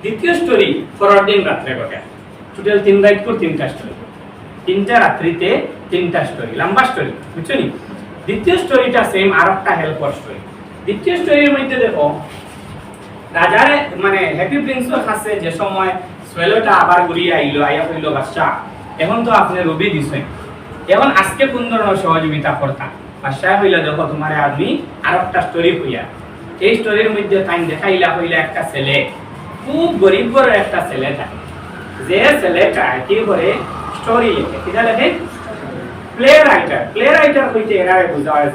দ্বিতীয় স্টোরি পরের দিন রাত্রে ঘটে। টোটাল 3 রাত করে 3টা স্টোরি, 3টা রাত্রিতে 3টা স্টোরি, লম্বা স্টোরি, বুঝছো নি? দ্বিতীয় স্টোরিটা সেম, আর একটা হেল্পার স্টোরি। দ্বিতীয় স্টোরির মধ্যে দেখো রাজারে মানে হ্যাপি প্রিন্সের কাছে যে সময় সোয়েলটা আবার ঘুরিয়ে আইলো, আইয়া হইল বাদশা এখন তো আপনি রবি দিছেন, এখন আজকে কোন ধরনের সহযোগিতা করতাম? বাদশা হইলা দেখো তোমার আমি আর একটা স্টোরি হইয়া, এই স্টোরির মধ্যে টাইম দেখাইলা হইলা একটা ছেলে, খুব গরিব ঘরের একটা ছেলে থাকে, যে ছেলেটা কি করে স্টোরি লেখে, কিটা লেখে? Play writer. প্লে রাইটার হইতে এরা বোঝা হয়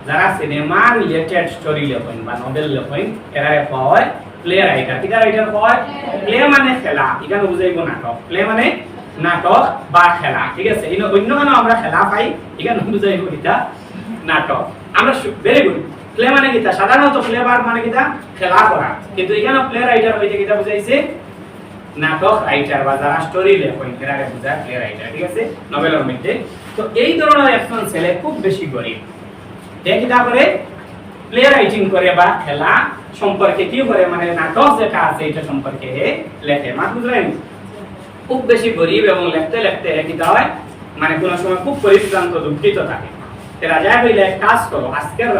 যারা সিনেমা রিলেটেড স্টোরি লেখেন বা নভেল লেখেন এরা হয় প্লে রাইটার। কিটা রাইটার হয়? প্লে মানে খেলা, এখানে বুঝাইব নাটক। প্লে মানে নাটক বা খেলা, ঠিক আছে? অন্য কেন আমরা খেলা পাই, এখানে বুঝাইব এটা নাটক। আমরা ভেরি গুড। প্লে মানে কিটা? সাধারণত প্লেবার মানে কিটা? খেলা করা, কিন্তু এখানে প্লে রাইটার হইতে কিটা বুঝাইছে? নাটক রাইটার বা যারা স্টোরি লেখেন এরা বুঝায় প্লে রাইটার, ঠিক আছে? নভেলের মধ্যে। তো এই ধরনের একজন ছেলে খুব বেশি গরিব, কিটা করে প্লে রাইটিং করে বা খেলা সম্পর্কে কি করে, মানে নাটক যেটা আছে এটা সম্পর্কে লেখে। মা বুঝলেন? খুব বেশি গরিব এবং লিখতে লিখতে কিটা হয় মানে কোন সময় খুব পরিশ্রান্ত দুঃখিত থাকে। রাজা হইলে কাজ করো, আজকের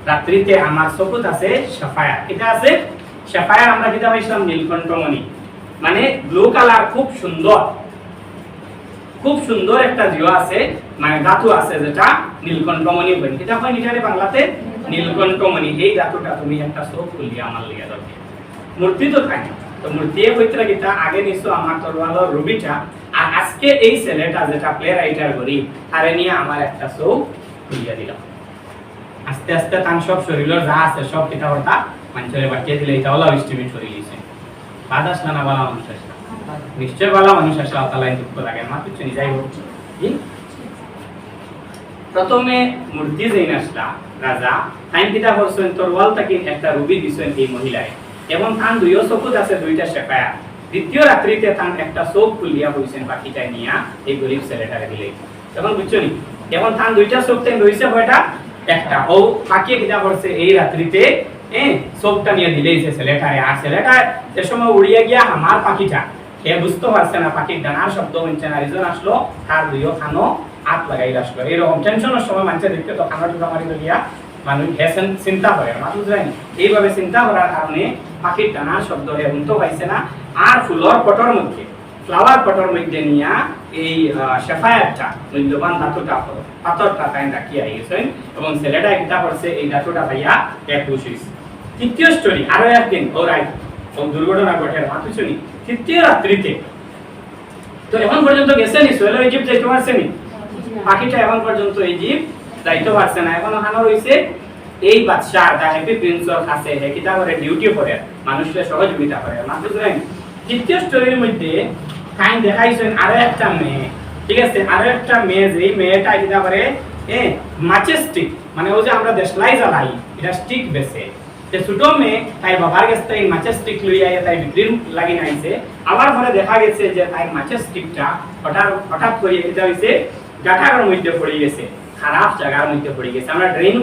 রাত্রিতে আমার চকুত আছে সাফায়া। এটা আছে সাফায়া, আমরা কিটা পাইছিলাম নীলকণ্ঠমণি, মানে ব্লু কালার, খুব সুন্দর একটা জিও আছে, মানে ধাতু আছে যেটা নীলকণ্ঠমণি বলি। এটা হয় নিটারে বাংলাতে নীলকণ্ঠমণি। এই ধাতুটা তুমি একটা চোখ খুলিয়ে আমার লিয়া দাও। মূর্তি তো থাকে, তো মূর্তি হইতে কিটা আগে নিছো আমার তরবারের রুবিটা, আর আজকে এই ছেলেটা যেটা প্লে রাইটার করি আরে নিয়ে আমার একটা চোখ খুলিয়ে দিলাম। আস্তে আস্তে তান সব শরীরের যা আছে সব কিটা হতা মানুষের বাটিয়ে দিলে এটা হলো এস্টিমেট করে দিয়েছে। বাদাস না বালা মানুষ আছে, নিশ্চয় বালা মানুষ আছে, আল্লাহ দুঃখ লাগে মা কিছু যাই হোক। প্রথমে মূর্তি যেই নাসলা রাজা টাইম কিটা করছেন তরওয়াল তাকে একটা রুবি দিছেন এই মহিলায়, এবং তান দুইও চকুত আছে দুইটা শেফায়া। দ্বিতীয় রাত্রিতে তান একটা চোখ খুলিয়া হইছেন বাকিটা নিয়া এই গরিব ছেলেটারে দিলে। এখন বুঝছো নি? এখন তান দুইটা চোখ তেন রইছে কয়টা? একটা। ও বাকি কিটা করছে এই রাত্রিতে চোখটা নিয়ে দিলেইছে ছেলেটারে। আর ছেলেটা যে সময় উড়িয়ে গিয়া আমার পাখিটা সে বুঝতে পারছে না, পাখির ডানার শব্দ হচ্ছে না, রিজন আসলো তার দুইও খানো হাত লাগাই আসলো। এরকম টেনশনের সময় মানুষের দেখতে তো খানা টুকা মারি দিয়া মানুষ হেসেন চিন্তা করে, মানুষ জানি এইভাবে চিন্তা করার কারণে পাখির ডানার শব্দ হে শুনতে পাইছে না। আর ফুলর পটর মধ্যে, ফ্লাওয়ার পটর মধ্যে নিয়া এই শেফায়াতটা মূল্যবান ধাতুটা পাথরটা তাই রাখিয়া গেছেন, এবং ছেলেটা কিতা করছে এই ধাতুটা পাইয়া এক খুশি হইছে। তৃতীয় স্টোরি আরো একদিন ওরাই দুর্ঘটনা ঘটে মানুষ শুনি তৃতীয় রাত্রিতে। তো এখন পর্যন্ত গেছে নি সোহেল ইজিপ্ট যাইতে পারছে নি, পাখিটা এখন পর্যন্ত ইজিপ্ট যাইতে পারছে না। এখন ওখানে রয়েছে এই বাদশা দা হ্যাপি প্রিন্সের কাছে কিটা করে ডিউটি করে মানুষের সহযোগিতা করে। মানুষ জানেন তৃতীয় স্টোরির মধ্যে কাইন দেখাইছেন আরো একটা মেয়ে, ঠিক আছে? আরো একটা মেয়ে, যেই মেয়েটা কিটা করে মাচের স্টিক, মানে ও যে আমরা দেশলাই জ্বালাই এটা স্টিক বেছে, ছোট মেয়ে তাই বাবার কাছ থেকে মাছের স্টিক লইয়া তাই বিক্রির লাগি নাইছে। আবার পরে দেখা গেছে যে তাই মাছের স্টিকটা হঠাৎ করে এটা হইছে গাটার মধ্যে পড়ে গেছে, খারাপ জায়গার মধ্যে পড়ে গেছে, আমরা ড্রেনও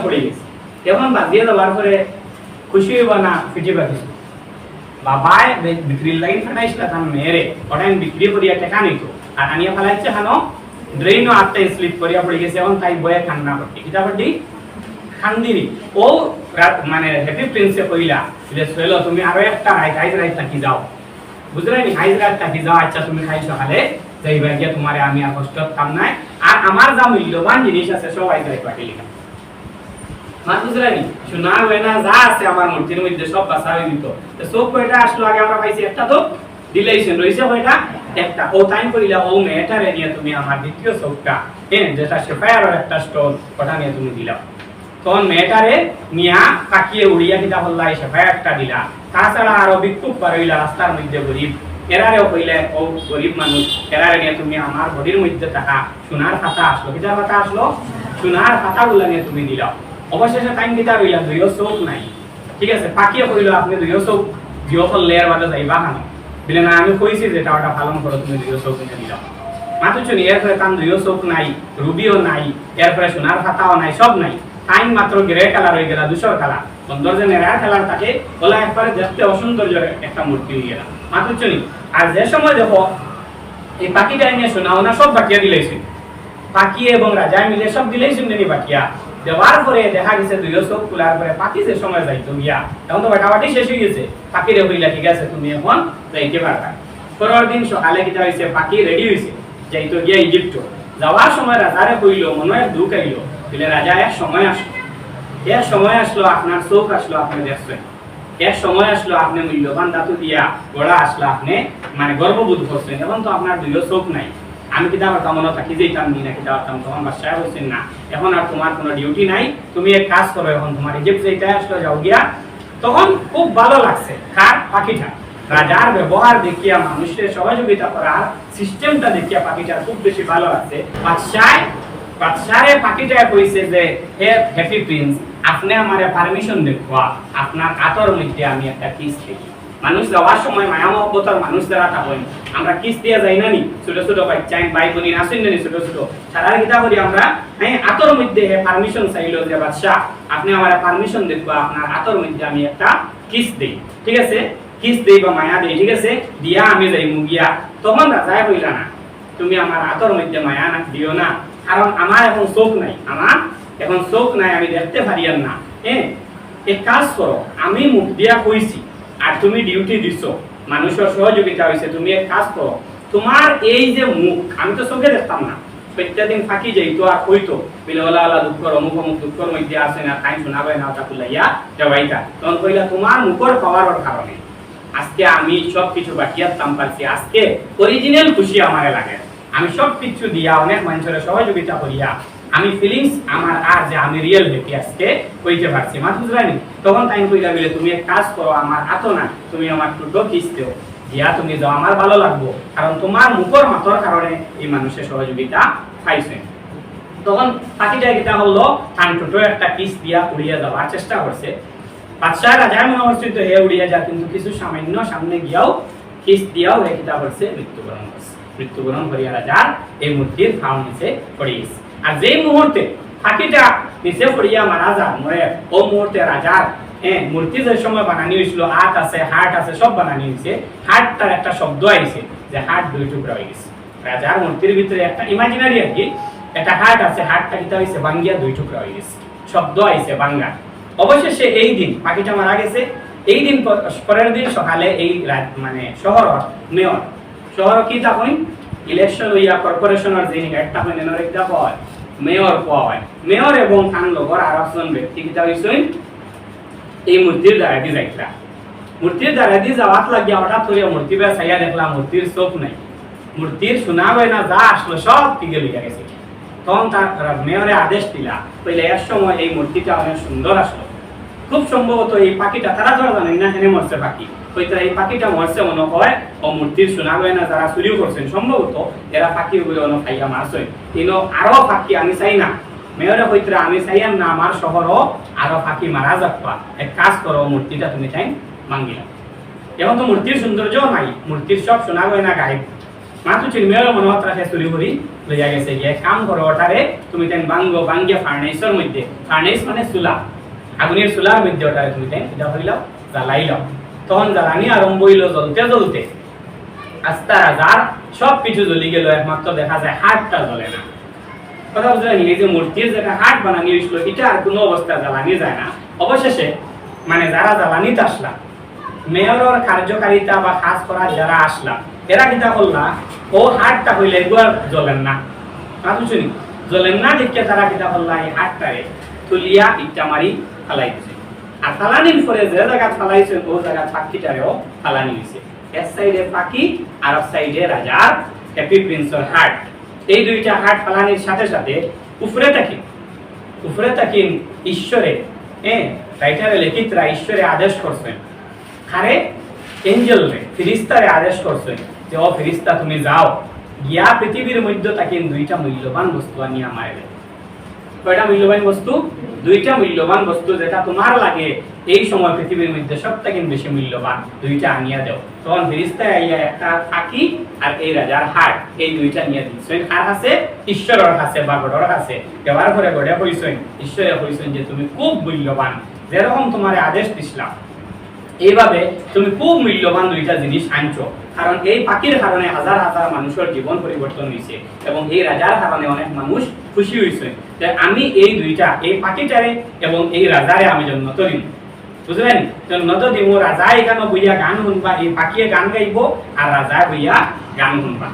পড়ে গেছে। এখন বাজিয়ে দেওয়ার পরে খুশি হইব না ফিটি পাঠিয়েছে বাবায় বিক্রির লাগি ফাটাইছিল তার মেয়েরে, ওটাই বিক্রি করিয়া টেকা নিত আর আনিয়া ফেলাইছে হানো ড্রেনও আটটাই স্লিপ করিয়া পড়ে গেছে। এখন তাই বয়ে কান্না করতে কিটা করতি খান্দিনি। ও মানে হ্যাপি প্রিন্সে কইলা যে সোহেল তুমি আরো একটা হাইজ রাইট থাকি যাও, বুঝলে নি? হাইজ রাইট থাকি যাও, আচ্ছা তুমি খাই সকালে যাইবা গিয়া তোমারে আমি আর কষ্ট কাম নাই, আর আমার যা মূল্যবান জিনিস আছে সব হাইজ রাইট পাঠিয়ে লিখা মা, বুঝলে নি? সোনা গয়না যা আছে আমার মূর্তির মধ্যে সব বাসাই দিত। তো সব কয়টা আসলো আগে আমরা পাইছি একটা, তো দিলেইছেন রইছে কয়টা? একটা। ও টাইম কইলা ও মেয়েটারে নিয়ে তুমি আমার দ্বিতীয় চোখটা যেটা শেফায়ার একটা স্টোন ওটা নিয়ে তুমি দিলাও। তখন মেয়েটারে নিয়া তাকিয়ে উড়িয়া কিতা বললা শেফায়া একটা দিলা। তাছাড়া আরো বিক্ষোভ পারইলা রাস্তার মধ্যে গরিব এরারেও কইলে ও গরিব মানুষ এরারে নিয়ে তুমি আমার বডির মধ্যে টাকা সোনার খাতা আসলো, কিটার খাতা আসলো? সোনার খাতাগুলা নিয়ে তুমি দিলাও। অবশেষে টাইম কিতা রইলা দুইও চোখ নাই, ঠিক আছে? পাকিয়ে কইল আপনি দুইও চোখ জিও করলে এর বাদে যাইবা খানো বলে না আমি কইছি যেটা ওটা পালন করো, তুমি দুইও চোখ নিয়ে দিলাও। মাতুছো নি এরপরে তার দুইও চোখ নাই, রুবিও নাই, এরপরে সোনার খাতাও নাই, সব নাই। টাইম মাত্র গ্রে কালার হয়ে গেল, ধূসর কালার। সৌন্দর্য নেড়ার খেলার থাকে বলা একবারে দেখতে অসৌন্দর্য একটা মূর্তি হয়ে গেল মাত্র চলি। আর যে সময় দেখো এই পাখিটা নিয়ে শোনা ওনা সব বাকিয়া দিলেছে, পাখি এবং রাজা মিলে সব দিলেছেন নাকি বাকিয়া দেওয়ার পরে দেখা গেছে দুইও চোখ খোলার পরে পাখি যে সময় যাইতো গিয়া এখন তো বাটাবাটি শেষ হয়ে গেছে, পাখি রে হইলা ঠিক আছে তুমি এখন যাইতে পারবা। পরের দিন সকালে কিটা হয়েছে পাখি রেডি হয়েছে যাইতো গিয়া ইজিপ্ট। যাওয়ার সময় রাজারে কইল মনে হয় দুঃখ আইল বলে রাজা এক সময় আসলো, এক সময় আসলো আপনার চোখ আসলো আপনি দেখছেন, এক সময় আসলো আপনি মূল্যবান ধাতু দিয়া গড়া আসলো আপনি মানে গর্ববোধ করছেন, এখন তো আপনার দুইও চোখ নাই। আমি কিতা করতাম মনে থাকি যেতাম নি না কিতা করতাম তখন বাসায় বলছেন না এখন আর তোমার কোনো ডিউটি নাই, তুমি এক কাজ করো এখন তোমার ইজিপ্ট যেটা আসলো যাও গিয়া। তখন খুব ভালো লাগছে কার পাখিটা রাজার ব্যবহার দেখিয়া মানুষের সহযোগিতা করার সিস্টেমটা দেখিয়া পাখিটার খুব বেশি ভালো লাগছে। বাদশাহে পাখিটা কইছে যে হে হ্যাপি প্রিন্স আপনি আমারে পারমিশন দেখবা আপনার কাতর মধ্যে আমি একটা কিস দিই। মানুষ যাওয়ার সময় মায়া মহব্বতের মানুষ যারা থাকেন আমরা কিস দিয়ে যাই না নি ছোট ছোট বাচ্চা ভাই বোন আসেন না ছোট ছোট সারা কিতা করি আমরা হ্যাঁ আতর মধ্যে পারমিশন চাইলো যে বাদশা আপনি আমারে পারমিশন দেখবা আপনার আতর মধ্যে আমি একটা কিস দেই, ঠিক আছে কিস দেই বা মায়া দেই, ঠিক আছে দিয়া আমি যাই মুগিয়া। তখন রাজায় কইলা না তুমি আমার আতর মধ্যে মায়া না দিও না কারণ আমার এখন চোখ নাই, আমার এখন চোখ নাই আমি দেখতে পারি না। হ্যাঁ এক কাজ করো আমি মুখ দিয়া কইছি আর তুমি ডিউটি দিছো মানুষের সহযোগিতা হয়েছে, তুমি এক কাজ করো তোমার এই যে মুখ আমি তো চোখে দেখতাম না প্রত্যেকদিন ফাঁকি যাইতো আর কইতো বিলওয়ালা দুঃখর অমুক অমুক দুঃখর মধ্যে আছে না টাইম শোনাবে না ওটা খুলাইয়া যাবাইতা তখন কইলা তোমার মুখের পাওয়ার কারণে আজকে আমি সব কিছু বাকিয়াতাম পারছি, আজকে অরিজিনাল খুশি আমারে লাগে, আমি সব কিছু দিয়া অনেক মানুষের সহযোগিতা করিয়া আমি ফিলিংস আমার আর যে আমি রিয়েল হ্যাপি আজকে কইতে পারছি মা বুঝলানি। তখন টাইম কইলা বলে তুমি এক কাজ করো আমার হাতো না তুমি আমার টুটো কিস দেও দিয়া তুমি যাও আমার ভালো লাগবো কারণ তোমার মুখর মাতর কারণে এই মানুষের সহযোগিতা পাইছে। তখন পাখিটা কিটা হলো টান টুটো একটা কিস দিয়া উড়িয়া যাওয়ার চেষ্টা করছে। বাদশাহ রাজার মনে হচ্ছে তো হে উড়িয়া যা কিন্তু কিছু সামান্য সামনে গিয়াও কিস দিয়াও হে কিটা করছে মৃত্যুবরণ করছে। মৃত্যুবরণ করিয়া রাজার এই মূর্তির ফাউ নিচে পড়ে গেছে। আর যেই মুহূর্তে পাখিটা নিচে পড়িয়া মারা যায় মরে ও মুহূর্তে রাজার মূর্তি যে সময় বানানি হয়েছিল হাত আছে হার্ট আছে সব বানানি হয়েছে, হার্টটার একটা শব্দ আইছে যে হার্ট দুই টুকরা হয়ে গেছে। রাজার মূর্তির ভিতরে একটা ইমাজিনারি আর কি একটা হার্ট আছে, হার্টটা কিটা হয়েছে বাঙ্গিয়া দুই টুকরা হয়ে গেছে, শব্দ আইছে বাঙ্গা। অবশেষে এই দিন পাখিটা মারা গেছে, এই দিন পরের দিন সকালে এই মানে শহর মেয়র শহর কি তখন ইলেকশন হইয়া কর্পোরেশনের যে একটা হয় একটা হয় মেয়র হয় মেয়র এবং খান লগর আর একজন ব্যক্তি কিটা হইছেন এই মূর্তির দ্বারা দি যাইতা মূর্তির দ্বারা দি যাওয়াত লাগিয়া হঠাৎ করে মূর্তি বে ছাইয়া দেখলাম মূর্তির চোখ নাই, মূর্তির শোনা হয় না যা আসলো সব দিকে লইয়া গেছে। তখন তার মেয়রে আদেশ দিলা কইলে এর সময় এই মূর্তিটা অনেক সুন্দর আসলো, খুব সম্ভবত এই পাখিটা তারা ধরা জানেন না এনে মরছে পাখি হয়তো এই পাখিটা মরছে মনে হয় ও মূর্তির শোনা হয় না যারা চুরিও করছেন সম্ভবত এরা পাখি গুলো অনেক খাইয়া মারছে কিন্তু আরো পাখি আমি চাই না মেয়রে হইতে আমি চাইয়াম না আমার শহরও আরো পাখি মারা যাবা, এক কাজ করো মূর্তিটা তুমি চাই ভাঙ্গিলা। এখন তো মূর্তির সৌন্দর্য নাই, মূর্তির সব শোনা হয় না গায়ে মাত্র চিন্মেয়র মনোহত রাখে চুরি করি লইয়া গেছে গিয়ে কাম করো ওটারে তুমি তাই ভাঙ্গো ভাঙ্গিয়া ফার্নেসের মধ্যে ফার্নেস মানে চুলা আগুনের চুলার মধ্যে ওটারে তুমি তাই এটা হইলাও জ্বালাইলাও। তখন জ্বালানি আরম্ভ হইল জ্বলতে জ্বলতে আস্তে রাজার সব কিছু জ্বলি গেল একমাত্র দেখা যায় হাটটা জ্বলে না। কথা বুঝলেন এই যে মূর্তির যেটা হাট বানানি হয়েছিল এটা আর কোনো অবস্থা জ্বালানি যায় না। অবশেষে মানে যারা জ্বালানিতে আসলা মেয়রের কার্যকারিতা বা কাজ করা যারা আসলা এরা কিতা করলা ও হাটটা হইলে এগুলো জ্বলেন না বুঝুনি জ্বলেন না দেখে তারা কিতা করলা এই হাটটারে তুলিয়া ইটা মারি ফালাই দিছে। আর ফালানির পরে যে জায়গা ফালাইছে ও জায়গা পাখিটারেও ফালানি হয়েছে, এক সাইডে পাখি আর এক সাইডে রাজার হ্যাপি প্রিন্সের হাট। এই দুইটা হাট ফালানির সাথে সাথে উপরে থাকি ঈশ্বরে রাইটারে লেখিতরা ঈশ্বরে আদেশ করছেন আরে এঞ্জেল রে ফিরিস্তারে আদেশ করছেন যে ও ফিরিস্তা তুমি যাও গিয়া পৃথিবীর মধ্যে থাকি দুইটা মূল্যবান বস্তু আনিয়া মারবে। কয়টা মূল্যবান বস্তু? দুইটা মূল্যবান বস্তু যেটা তোমার লাগে এই সময় পৃথিবীর মধ্যে সবথেকে বেশি মূল্যবান দুইটা আনিয়া দাও। তখন ফেরেশতায় আইয়া একটা পাখি আর এই রাজার হাট এই দুইটা নিয়ে দিছেন আর আছে ঈশ্বরের কাছে বা গড়ের কাছে দেওয়ার পরে গড়ে কইছেন ঈশ্বরে কইছেন যে তুমি খুব মূল্যবান যেরকম তোমার আদেশ দিছিলাম এইভাবে তুমি খুব মূল্যবান দুইটা জিনিস আনছো, কারণ এই পাখির কারণে হাজার হাজার মানুষের জীবন পরিবর্তন হয়েছে এবং এই রাজার কারণে অনেক মানুষ খুশি হয়েছে। তাই আমি এই দুইটা, এই পাখিটারে এবং এই রাজারে আমি জন্নত দিন, বুঝলেন? জন্নত দিব, রাজা এখানে বইয়া গান শুনবা, এই পাখিয়ে গান গাইব আর রাজা বইয়া গান শুনবা।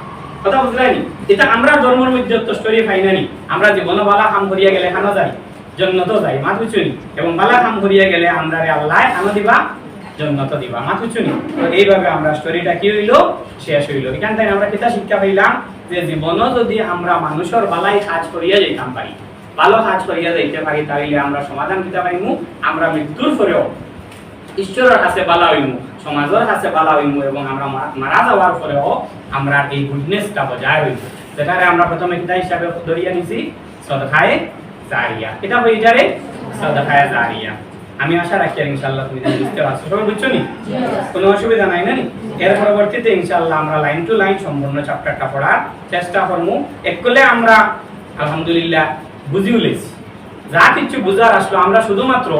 কথা বুঝলেন? এটা আমরা ধর্মের মধ্যে তো স্টোরি পাই না নি, আমরা জীবনে বালা কাম করিয়া গেলে খানো যাই, জন্নত যাই, মা বুঝুনি, এবং বালা কাম করিয়া গেলে আমরা আল্লাহ খানো দিবা, জন্নত দিবা, মা বুঝুনি। তো এইভাবে আমরা স্টোরিটা কি হইলো, শেষ হইলো। এখান থেকে আমরা কিতা শিক্ষা পাইলাম যে জীবনে যদি আমরা মানুষের বালাই কাজ করিয়া যাইতাম পারি, ভালো কাজ করিয়া যাইতে পারি, তাহলে আমরা সমাধান কিতা পাইমু, আমরা মৃত্যুর পরেও ঈশ্বরের কাছে বালা হইমু, সমাজের কাছে বালা হইমু, এবং আমরা মারা যাওয়ার পরেও আমরা এই গুডনেসটা বজায় হইব, যেটারে আমরা প্রথমে কিতা হিসাবে ধরিয়া নিছি, সদকায়ে জারিয়া। এটা হয়ে যাবে সদকায়ে জারিয়া। আমি আশা রাখি ইনশাআল্লাহ তুমি বুঝতে পারছো, সবাই বুঝছো নি? কোনো অসুবিধা নাই না নি? এর পরবর্তীতে ইনশাআল্লাহ আমরা লাইন টু লাইন সম্পূর্ণ চ্যাপ্টারটা পড়ার চেষ্টা করবো। একলে আমরা আলহামদুলিল্লাহ বুঝিও লেছি, যা কিছু বুঝার আসলো আমরা শুধুমাত্র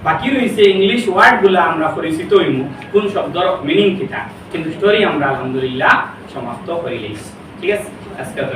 বাকি রয়েছে ইংলিশ ওয়ার্ডগুলো আমরা পরিচিত হইমু, কোন শব্দর মিনিং কিটা, কিন্তু স্টোরি আমরা আলহামদুলিল্লাহ সমাপ্ত করে লেছি। ঠিক আছে, আজকে তো